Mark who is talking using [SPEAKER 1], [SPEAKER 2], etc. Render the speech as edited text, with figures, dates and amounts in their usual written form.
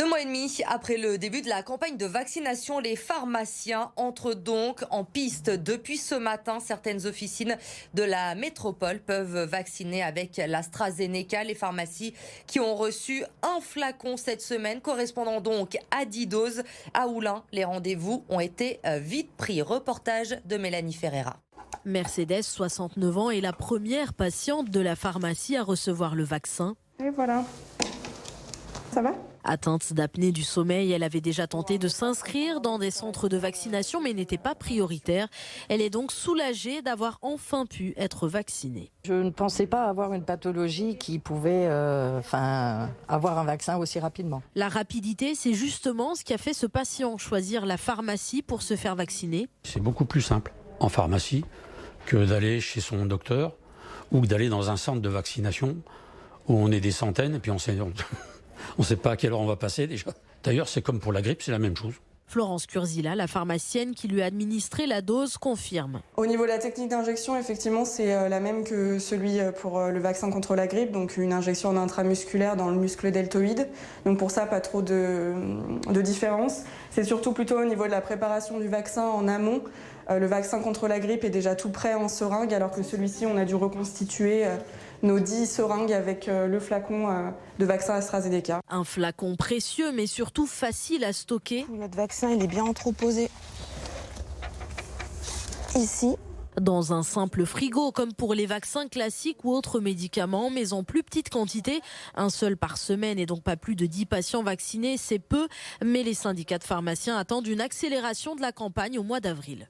[SPEAKER 1] 2 mois et demi après le début de la campagne de vaccination, les pharmaciens entrent donc en piste. Depuis ce matin, certaines officines de la métropole peuvent vacciner avec l'AstraZeneca. Les pharmacies qui ont reçu un flacon cette semaine, correspondant donc à 10 doses. À Oulin, les rendez-vous ont été vite pris. Reportage de Mélanie Ferreira.
[SPEAKER 2] Mercedes, 69 ans, est la première patiente de la pharmacie à recevoir le vaccin.
[SPEAKER 3] Et voilà. Ça va ?
[SPEAKER 2] Atteinte d'apnée du sommeil, elle avait déjà tenté de s'inscrire dans des centres de vaccination mais n'était pas prioritaire. Elle est donc soulagée d'avoir enfin pu être vaccinée.
[SPEAKER 4] Je ne pensais pas avoir une pathologie qui pouvait avoir un vaccin aussi rapidement.
[SPEAKER 2] La rapidité, c'est justement ce qui a fait ce patient choisir la pharmacie pour se faire vacciner.
[SPEAKER 5] C'est beaucoup plus simple en pharmacie que d'aller chez son docteur ou d'aller dans un centre de vaccination où on est des centaines et puis on ne sait pas à quelle heure on va passer déjà. D'ailleurs, c'est comme pour la grippe, c'est la même chose.
[SPEAKER 2] Florence Curzila, la pharmacienne qui lui a administré la dose, confirme.
[SPEAKER 3] Au niveau de la technique d'injection, effectivement, c'est la même que celui pour le vaccin contre la grippe, donc une injection en intramusculaire dans le muscle deltoïde. Donc pour ça, pas trop de différence. C'est surtout plutôt au niveau de la préparation du vaccin en amont. Le vaccin contre la grippe est déjà tout prêt en seringue, alors que celui-ci, on a dû reconstituer nos 10 seringues avec le flacon de vaccin AstraZeneca.
[SPEAKER 2] Un flacon précieux, mais surtout facile à stocker.
[SPEAKER 6] Notre vaccin, il est bien entreposé ici.
[SPEAKER 2] Dans un simple frigo, comme pour les vaccins classiques ou autres médicaments, mais en plus petite quantité. Un seul par semaine et donc pas plus de 10 patients vaccinés, c'est peu. Mais les syndicats de pharmaciens attendent une accélération de la campagne au mois d'avril.